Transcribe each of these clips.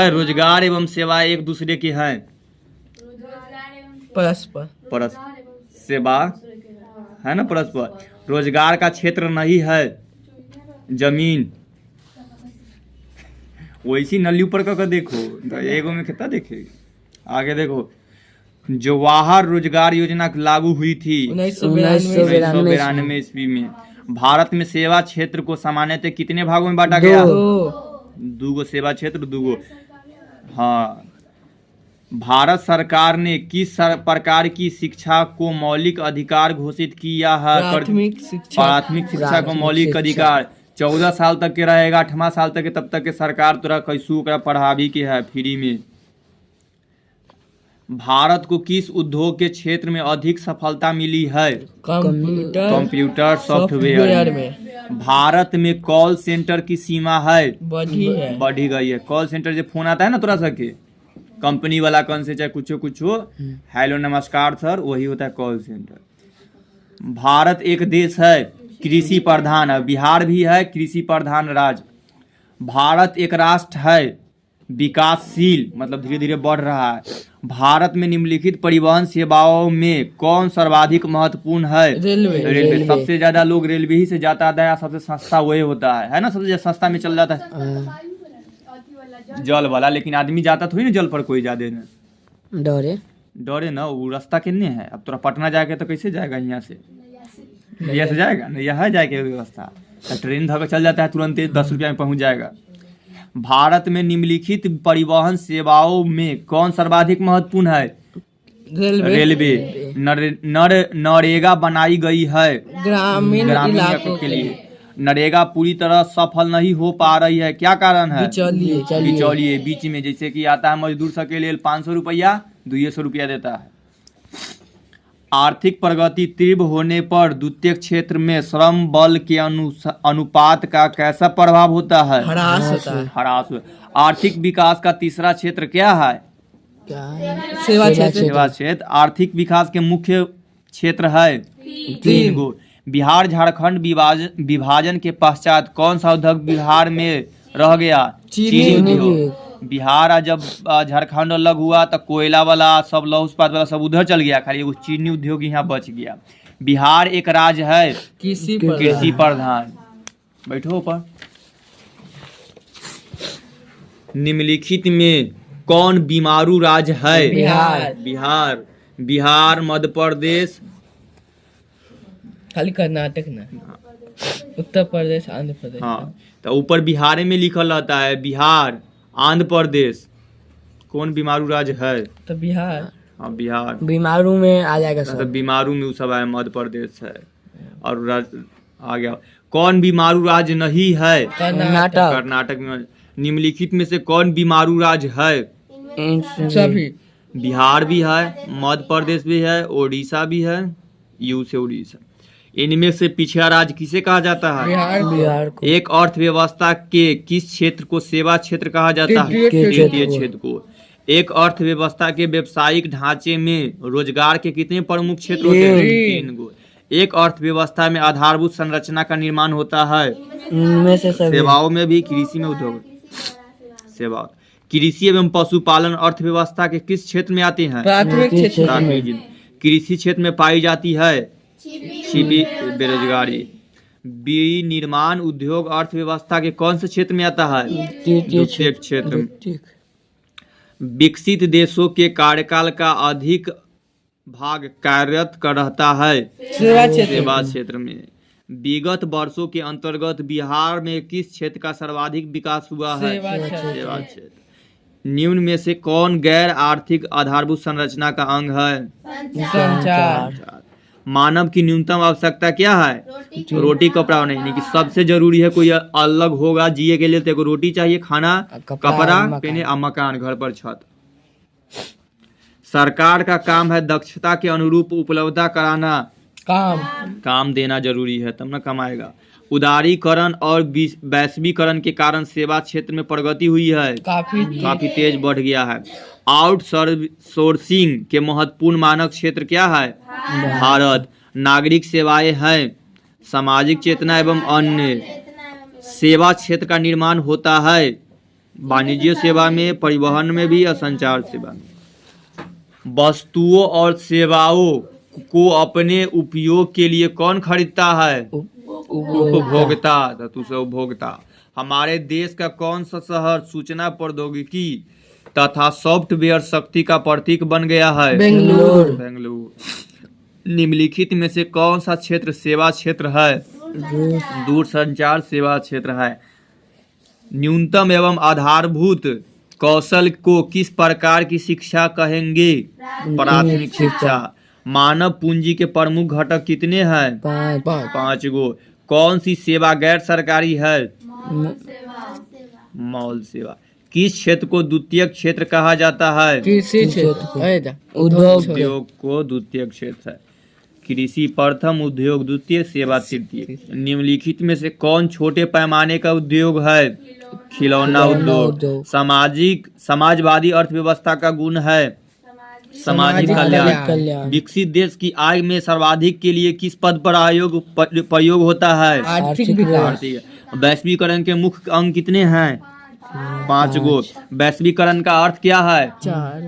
है रोजगार एवं सेवा एक दूसरे के हैं। परस्पर सेवा है ना परस्पर। रोजगार का क्षेत्र नहीं है जमीन। वैसी नली ऊपर का देखो तो एगो में कितना देखे। आगे देखो जवाहर रोजगार योजना लागू हुई थी 1992 ईस्वी में। भारत में सेवा क्षेत्र को सामान्यतः कितने भागों में बांटा गया? दो सेवा क्षेत्र दूगो। हाँ, भारत सरकार ने किस प्रकार की शिक्षा को मौलिक अधिकार घोषित किया है? प्राथमिक शिक्षा को मौलिक अधिकार 14 साल तक के रहेगा, 8वां साल तक के, तब तक के सरकार तोरा कैसू का पढ़ावी के है फ्री में। भारत को किस उद्योग के क्षेत्र में अधिक सफलता मिली है? कंप्यूटर सॉफ्टवेयर में। भारत में कॉल सेंटर की सीमा है बढ़ी गई है। कॉल सेंटर जो फोन आता है ना तोरा सके कंपनी वाला कौन से चाहे कुछ हेलो नमस्कार सर, वही होता है कॉल सेंटर। भारत एक देश है कृषि प्रधान है। बिहार भी है कृषि प्रधान राज्य। भारत एक राष्ट्र है विकासशील, मतलब धीरे धीरे बढ़ रहा है। भारत में निम्नलिखित परिवहन सेवाओं में कौन सर्वाधिक महत्वपूर्ण है? रेलवे। सबसे ज्यादा लोग रेलवे ही से जाता है, सबसे सस्ता वही होता है ना, सबसे सस्ता में चल जाता है जल वाला। लेकिन आदमी जाता थोड़ी ना जल पर, कोई ज्यादा ना डरे ना, वो रास्ता कितने है। अब तोरा पटना जाके तो कैसे जाएगा? यहाँ से नैया से जाएगा, नैया है जाके व्यवस्था। ट्रेन धर चल जाता है तुरंत 10 रुपया में पहुंच जाएगा। भारत में निम्नलिखित परिवहन सेवाओं में कौन सर्वाधिक महत्वपूर्ण है? रेलवे। नरेगा बनाई गई है ग्रामीण इलाकों के लिए। नरेगा पूरी तरह सफल नहीं हो पा रही है, क्या कारण है? बिचौलिए बीच में, जैसे कि आता है मजदूर सबके लिए 500 रुपया 200 रुपया देता है। आर्थिक प्रगति तीव्र होने पर द्वितीय क्षेत्र में श्रम बल के अनुपात का कैसा प्रभाव होता है? ह्रास। आर्थिक विकास का तीसरा क्षेत्र क्या है? सेवा क्षेत्र। आर्थिक विकास के मुख्य क्षेत्र है 3 गो। बिहार झारखंड विभाजन के पश्चात कौन सा उद्योग बिहार में रह गया? चीनी उद्योग। बिहार जब झारखंड अलग हुआ तो कोयला वाला सब लौह इस्पात वाला सब उधर चल गया, खाली वो चीनी उद्योग यहाँ बच गया। बिहार एक राज्य है कृषि प्रधान। बैठो ऊपर। निम्नलिखित में कौन बीमारू राज्य है? बिहार मध्य प्रदेश, खाली कर्नाटक ना, उत्तर प्रदेश, आंध्र प्रदेश। हाँ, तो ऊपर बिहार में लिखल रहता है बिहार आंध्र प्रदेश। कौन बीमारू राज्य है? तो बिहार। हाँ, बिहार बीमारू में आ जाएगा सब। तो बीमारू में सब है, मध्य प्रदेश है। और आ गया। कौन बीमारू राज्य नहीं है? कर्नाटक में। निम्नलिखित में से कौन बीमारू राज्य है? सभी। बिहार भी है, मध्य प्रदेश भी है, उड़ीसा भी है, यू से उड़ीसा। इनमें से पिछड़ा राज्य किसे कहा जाता है? बिहार को। एक अर्थव्यवस्था के किस क्षेत्र को सेवा क्षेत्र कहा जाता है? तृतीय क्षेत्र को। एक अर्थव्यवस्था के व्यावसायिक ढांचे में रोजगार के कितने प्रमुख क्षेत्र होते हैं? 3 गो। एक अर्थव्यवस्था में आधारभूत संरचना का निर्माण होता है सेवाओं में भी, कृषि में उद्योग सेवा। कृषि एवं पशुपालन अर्थव्यवस्था के किस क्षेत्र में आते हैं? प्राथमिक क्षेत्र। कृषि क्षेत्र में पाई जाती है छिपी बेरोजगारी। विनिर्माण उद्योग अर्थव्यवस्था के कौन से क्षेत्र में आता है? द्वितीय क्षेत्र में। विकसित देशों के कार्यकाल का अधिक भाग कार्यरत रहता है सेवा क्षेत्र में। विगत वर्षों के अंतर्गत बिहार में किस क्षेत्र का सर्वाधिक विकास हुआ है? सेवा क्षेत्र। निम्न में से कौन गैर आर्थिक आधारभूत संरचना का अंग है? संचार। मानव की न्यूनतम आवश्यकता क्या है? रोटी कपड़ा नहीं, कि सबसे जरूरी है। कोई अलग होगा जिए के लिए तो रोटी चाहिए, खाना, कपड़ा पहने और मकान, घर पर छत। सरकार का काम है दक्षता के अनुरूप उपलब्धता कराना। काम देना जरूरी है तब ना कमाएगा। उदारीकरण और वैश्वीकरण के कारण सेवा क्षेत्र में प्रगति हुई है, काफी तेज बढ़ गया है। आउटसोर्सिंग के महत्वपूर्ण मानक क्षेत्र क्या है? भारत। नागरिक सेवाएं हैं, सामाजिक चेतना एवं अन्य। सेवा क्षेत्र का निर्माण होता है वाणिज्य सेवा में, परिवहन में भी और संचार सेवा में। वस्तुओं और सेवाओं को अपने उपयोग के लिए कौन खरीदता है? उपभोक्ता। धातु से उपभोक्ता। हमारे देश का कौन सा शहर सूचना प्रौद्योगिकी तथा सॉफ्टवेयर शक्ति का प्रतीक बन गया है? बेंगलुरु। निम्नलिखित में से कौन सा क्षेत्र सेवा क्षेत्र है? दूरसंचार सेवा क्षेत्र है। न्यूनतम एवं आधारभूत कौशल को किस प्रकार की शिक्षा कहेंगे? प्राथमिक शिक्षा। मानव पूंजी के प्रमुख घटक कितने हैं? 5 गो। कौन सी सेवा गैर सरकारी है? मॉल सेवा। किस क्षेत्र को द्वितीय क्षेत्र कहा जाता है? कृषि क्षेत्र। उद्योग को द्वितीय क्षेत्र है। कृषि प्रथम, उद्योग द्वितीय, सेवा तृतीय। निम्नलिखित में से कौन छोटे पैमाने का उद्योग है? खिलौना उद्योग। समाजवादी अर्थव्यवस्था का गुण है सामाजिक कल्याण। विकसित देश की आय में सर्वाधिक के लिए किस पद पर प्रयोग होता है? आर्थिक विकास। वैश्वीकरण के मुख्य अंग कितने हैं? 5 गो। वैश्वीकरण का अर्थ क्या है? 4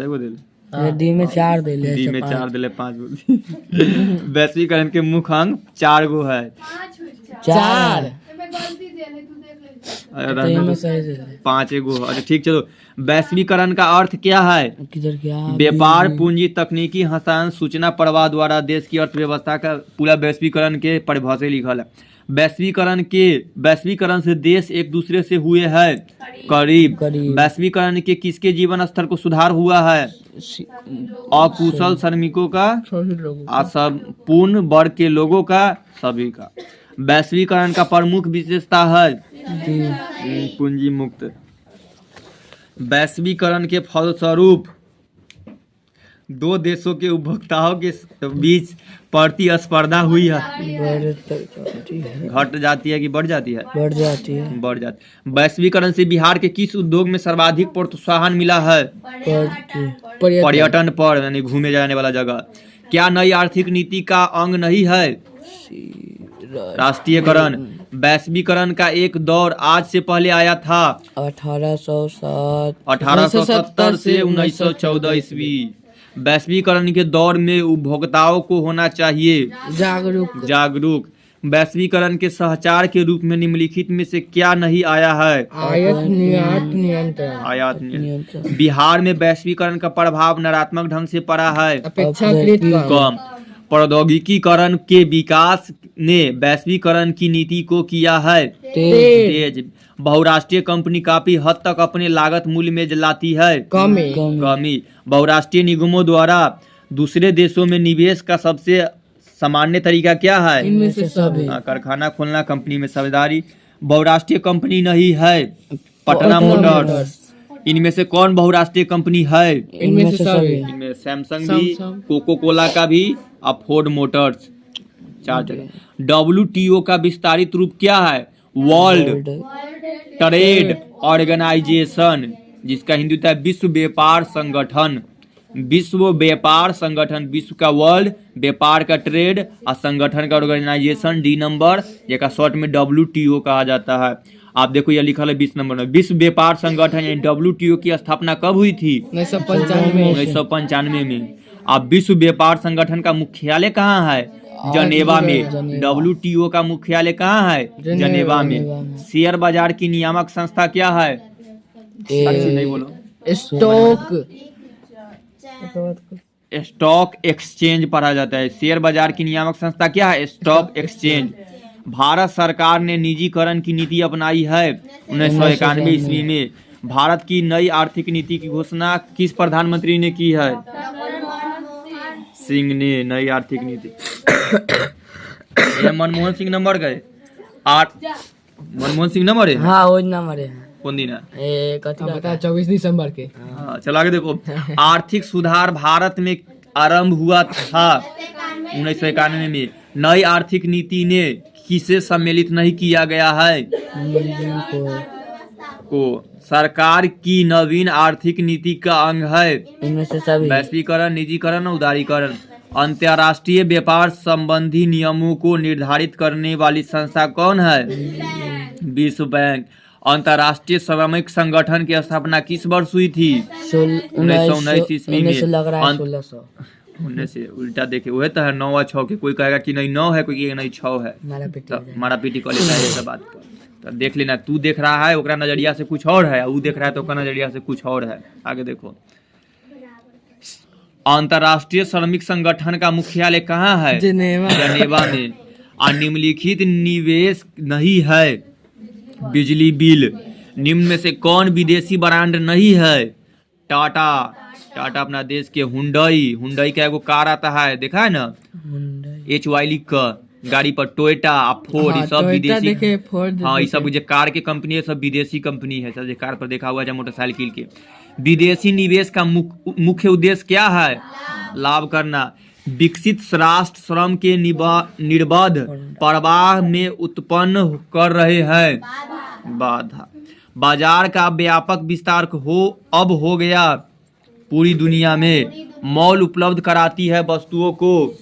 गो दिल डी में 4 दिले, डी में 4 दिले, 5 गो। वैश्वीकरण के मुख्य अंग 4 गो है। 4 5 गो। अच्छा ठीक, चलो। वैश्वीकरण का अर्थ क्या है? व्यापार, पूंजी, तकनीकी हस्तांतरण, सूचना प्रवाह द्वारा देश की अर्थव्यवस्था का पूरा वैश्वीकरण के परिभाषा लिखल है। वैश्वीकरण से देश एक दूसरे से हुए हैं करीब। वैश्वीकरण के किसके जीवन स्तर को सुधार हुआ है? अकुशल श्रमिकों का, असंपूर्ण वर्ग के लोगों का, सभी का। वैश्वीकरण का प्रमुख विशेषता है पूंजी मुक्त। वैश्वीकरण के फलस्वरूप 2 देशों के उपभोक्ताओं के बीच प्रतिस्पर्धा हुई है। घट जाती है कि बढ़ जाती है? बढ़ जाती है। बढ़ जाती। वैश्वीकरण से बिहार के किस उद्योग में सर्वाधिक प्रोत्साहन मिला है? पर्यटन पर, यानी घूमे जाने वाला जगह। क्या नई आर्थिक नीति का अंग नहीं है? राष्ट्रीयकरण। वैश्वीकरण का एक दौर आज से पहले आया था 1870 से 1914 ईस्वी। वैश्वीकरण के दौर में उपभोक्ताओं को होना चाहिए जागरूक। वैश्वीकरण के सहचार के रूप में निम्नलिखित में से क्या नहीं आया है? आयात नियंत्रण। बिहार में वैश्वीकरण का प्रभाव नकारात्मक ढंग से पड़ा है, अपेक्षाकृत कम। प्रौद्योगिकीकरण के विकास ने वैश्वीकरण की नीति को किया है तेज। बहुराष्ट्रीय कंपनी काफी हद तक अपने लागत मूल्य में लाती है कमी। बहुराष्ट्रीय निगमों द्वारा दूसरे देशों में निवेश का सबसे सामान्य तरीका क्या है? इनमें से सभी। कारखाना खोलना, कंपनी में साझेदारी। बहुराष्ट्रीय कंपनी नहीं है पटना मोटर्स। इनमें से कौन बहुराष्ट्रीय कंपनी है? इनमें से सभी। इनमें सैमसंग भी, कोको कोला का भी, और फोर्ड मोटर्स। 4 जगह। WTO का विस्तारित रूप क्या है? वर्ल्ड ट्रेड ऑर्गेनाइजेशन, जिसका हिंदी होता है विश्व व्यापार संगठन। विश्व व्यापार संगठन, विश्व का वर्ल्ड, व्यापार का ट्रेड और संगठन का ऑर्गेनाइजेशन D नंबर, जिसका शॉर्ट में WTO कहा जाता है। आप देखो ये लिखा है 20 नंबर में। विश्व व्यापार संगठन यानी WTO की स्थापना कब हुई थी? 1995 में। अब विश्व व्यापार संगठन का मुख्यालय कहाँ है? जनेवा में। WTO का मुख्यालय कहाँ है? जनेवा में। शेयर बाजार की नियामक संस्था क्या है? नहीं बोलो। स्टॉक एक्सचेंज पढ़ा जाता है। शेयर बाजार की नियामक संस्था क्या है? Stock exchange. भारत सरकार ने निजीकरण की नीति अपनाई है 1991 ईस्वी में। भारत की नई आर्थिक नीति की घोषणा किस प्रधानमंत्री ने की है? सिंह ने। नई आर्थिक नीति ये मनमोहन सिंह नंबर गए 8। मनमोहन सिंह नंबर है। हाँ वो नंबर है। कौन दिन है? 24 दिसंबर के। चलो आगे देखो। आर्थिक सुधार भारत में आरंभ हुआ था 1991 में। नई आर्थिक नीति ने किसे सम्मिलित नहीं किया गया है? को सरकार की नवीन आर्थिक नीति का अंग है इनमें से सभी। वैश्वीकरण, निजीकरण और उदारीकरण। अंतर्राष्ट्रीय व्यापार संबंधी नियमों को निर्धारित करने वाली संस्था कौन है? विश्व बैंक। अंतर्राष्ट्रीय श्रमिक संगठन की स्थापना किस वर्ष हुई थी? 1919 ईस्वी में। 1600। 19 से उल्टा देखे वह तो है 9 और 6 के, कोई कहेगा कि नहीं 9 है, कोई कहेगा नहीं 6 है, मारा पीटी कर लेता है ये सब बात पर। तो देख लेना, तू देख रहा है ओकरा नजरिया से कुछ और है, वो देख रहा है तो ओकरा नजरिया से कुछ और है। आगे देखो, अंतर्राष्ट्रीय श्रमिक संगठन का मुख्यालय कहाँ है? जनेवा में। और निम्नलिखित निवेश नहीं है बिजली बिल, निम्न में से कौन विदेशी ब्रांड नहीं है? टाटा, टाटा अपना देश के। हुंडई, हुंडई का एगो कार आता है, देखा है ना, HY लिख कर गाड़ी पर। टोयोटा, फोर्ड, ये सब विदेशी। हाँ, ये सब जो कार के कंपनी है सब विदेशी कंपनी है, सब जो कार पर देखा हुआ है मोटरसाइकिल के। विदेशी निवेश का मुख्य उद्देश्य क्या है? लाभ करना। विकसित राष्ट्र श्रम के निर्बाध प्रवाह में उत्पन्न कर रहे हैं बाधा। बाजार का व्यापक विस्तार अब हो गया पूरी दुनिया में। मॉल उपलब्ध कराती है वस्तुओं को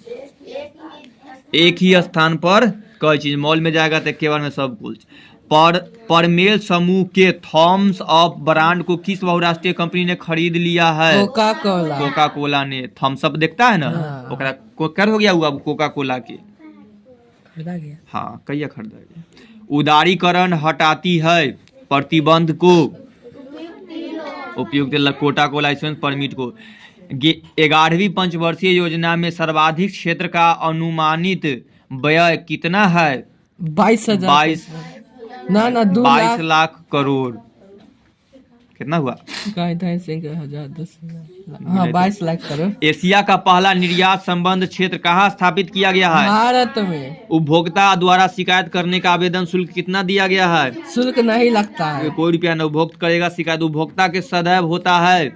एक ही स्थान पर। कई चीज मॉल में जाएगा तो केवल में सब कुछ। परमेल समूह के थॉम्स अप ब्रांड को किस बहुराष्ट्रीय कंपनी ने खरीद लिया है? कोका कोला ने। थम्स अप देखता है ना, ओकरा कर हो गया हुआ कोका कोला के, खरीदा गया। हाँ, कहिया खरीदा गया। उदारीकरण हटाती है प्रतिबंध को, उपयुक्त कोका कोला लाइसेंस परमिट को। 11वीं पंचवर्षीय योजना में सर्वाधिक क्षेत्र का अनुमानित व्यय कितना है? 22 लाख करोड़। कितना हुआ? 22 लाख करोड़। एशिया का पहला निर्यात संबंध क्षेत्र कहाँ स्थापित किया गया है? भारत में। उपभोक्ता द्वारा शिकायत करने का आवेदन शुल्क कितना दिया गया है? शुल्क नहीं लगता है, कोई रुपया न। उपभोक्ता करेगा शिकायत, उपभोक्ता के सदैव होता है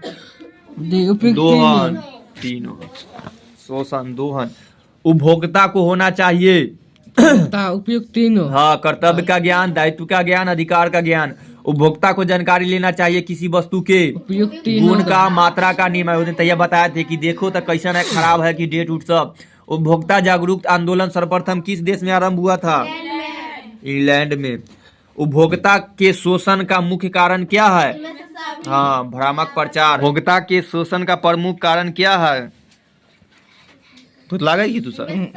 दोहन, तीनों शोषण, दोहन। उपभोक्ता को होना चाहिए उपयुक्त तीनों। हाँ, कर्तव्य का ज्ञान, दायित्व का ज्ञान, अधिकार का ज्ञान। उपभोक्ता को जानकारी लेना चाहिए किसी वस्तु के गुण का, मात्रा का, नियम। तैयार बताए थे कि देखो तो कैसा है, खराब है कि डेट उठ सब। उपभोक्ता जागरूकता आंदोलन सर्वप्रथम किस देश में आरंभ हुआ था? इंग्लैंड में। उपभोक्ता के शोषण का मुख्य कारण क्या है? हाँ, भ्रामक प्रचार। उपभोक्ता के शोषण का प्रमुख कारण क्या है? तो लगेगी तू सर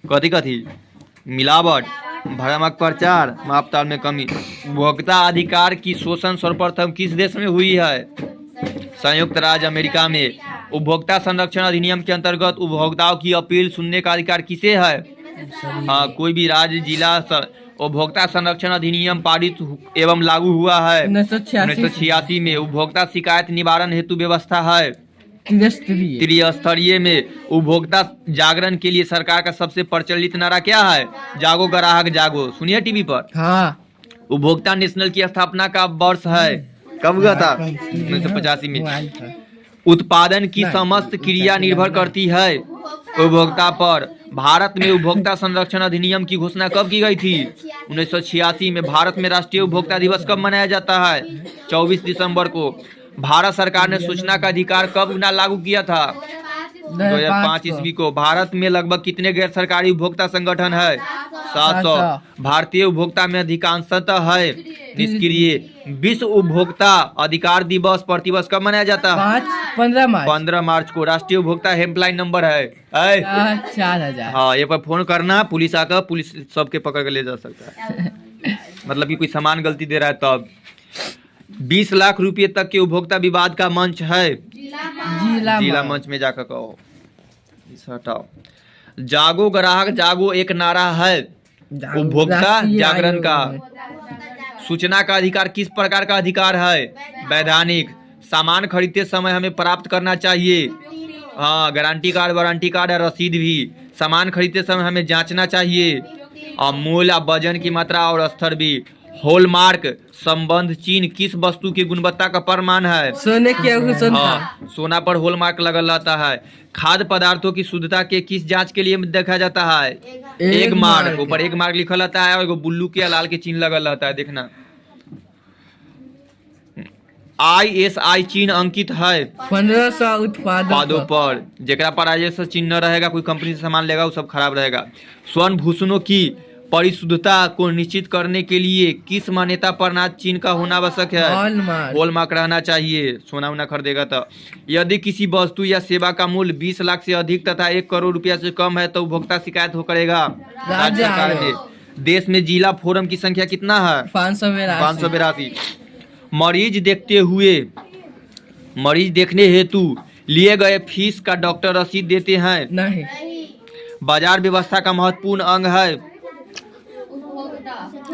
कथी मिलावट, भ्रामक प्रचार, मापताल में कमी। उपभोक्ता अधिकार की शोषण सर्वप्रथम किस देश में हुई है? संयुक्त राज्य अमेरिका में। उपभोक्ता संरक्षण अधिनियम के अंतर्गत उपभोक्ताओं की अपील सुनने का अधिकार किसे है? हाँ, कोई भी राज्य, जिला। उपभोक्ता संरक्षण अधिनियम पारित एवं लागू हुआ है 1986 में। उपभोक्ता शिकायत निवारण हेतु व्यवस्था है त्रिस्तरीय में। उपभोक्ता जागरण के लिए सरकार का सबसे प्रचलित नारा क्या है? जागो ग्राहक जागो, सुनिए टीवी पर। हाँ। उपभोक्ता नेशनल की स्थापना का वर्ष है, कब हुआ था? 1985 में। उत्पादन की समस्त क्रिया निर्भर करती है उपभोक्ता पर। भारत में उपभोक्ता संरक्षण अधिनियम की घोषणा कब की गई थी? 1986 में। भारत में राष्ट्रीय उपभोक्ता दिवस कब मनाया जाता है? 24 दिसंबर को। भारत सरकार ने सूचना का अधिकार कब लागू किया था? 2005 ईस्वी को। भारत में लगभग कितने गैर सरकारी उपभोक्ता संगठन है? 700। भारतीय उपभोक्ता में अधिकांशतः है निष्क्रिय। विश्व उपभोक्ता अधिकार दिवस प्रतिवर्ष कब मनाया जाता है? 15 मार्च को। राष्ट्रीय उपभोक्ता हेल्पलाइन नंबर है 4000। हाँ, ये पर फोन करना, पुलिस आकर पुलिस सबके पकड़ के ले जा सकता है। मतलब कि कोई सामान गलती दे रहा है तब। 20 लाख रुपए तक के उपभोक्ता विवाद का मंच है जिला मंच में जाकर कहो। हटाओ। जागो ग्राहक जागो एक नारा है उपभोक्ता जागरण का। सूचना का अधिकार किस प्रकार का अधिकार है? वैधानिक। सामान खरीदते समय हमें प्राप्त करना चाहिए हाँ, गारंटी कार्ड, वारंटी कार्ड और रसीद भी। सामान खरीदते समय हमें जांचना चाहिए। और मूल्य, वजन की मात्रा और स्तर भी। हॉलमार्क संबंध चिन्ह किस वस्तु की गुणवत्ता का प्रमाण है? सोने की आभूषण। हाँ, सोना पर हॉलमार्क लगल रहता है। खाद्य पदार्थों की शुद्धता के किस जांच के लिए देखा जाता है? एक मार्क। ऊपर एक मार्क लिखा रहता है और एगो ब्लू के लाल के चिन्ह लगल रहता है, देखना। ISI चिन्ह अंकित है 1500 उत्पादों पर। जेकरा पर ISI चिन्ह न रहेगा, कोई कंपनी से सामान लेगा वो सब खराब रहेगा। स्वर्ण भूषणों की परिशुद्धता को निश्चित करने के लिए किस मान्यता प्रणाली चिन्ह का होना आवश्यक है? हॉलमार्क रहना चाहिए, सोना वोना खरीदेगा तो। यदि किसी वस्तु या सेवा का मूल्य 20 लाख से अधिक तथा 1 करोड़ रुपया से कम है तो उपभोक्ता शिकायत हो करेगा राज्य सरकार में। देश में जिला फोरम की संख्या कितना है? 582। मरीज देखने हेतु लिए गए फीस का डॉक्टर रसीद देते हैं? नहीं। बाजार व्यवस्था का महत्वपूर्ण अंग है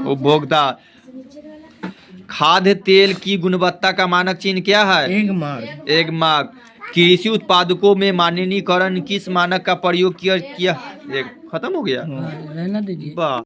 उपभोक्ता। खाद्य तेल की गुणवत्ता का मानक चिन्ह क्या है? एक मार्क। कृषि उत्पादकों में मानकीकरण किस मानक का प्रयोग किया? खत्म हो गया। रहना दीजिए। वाह।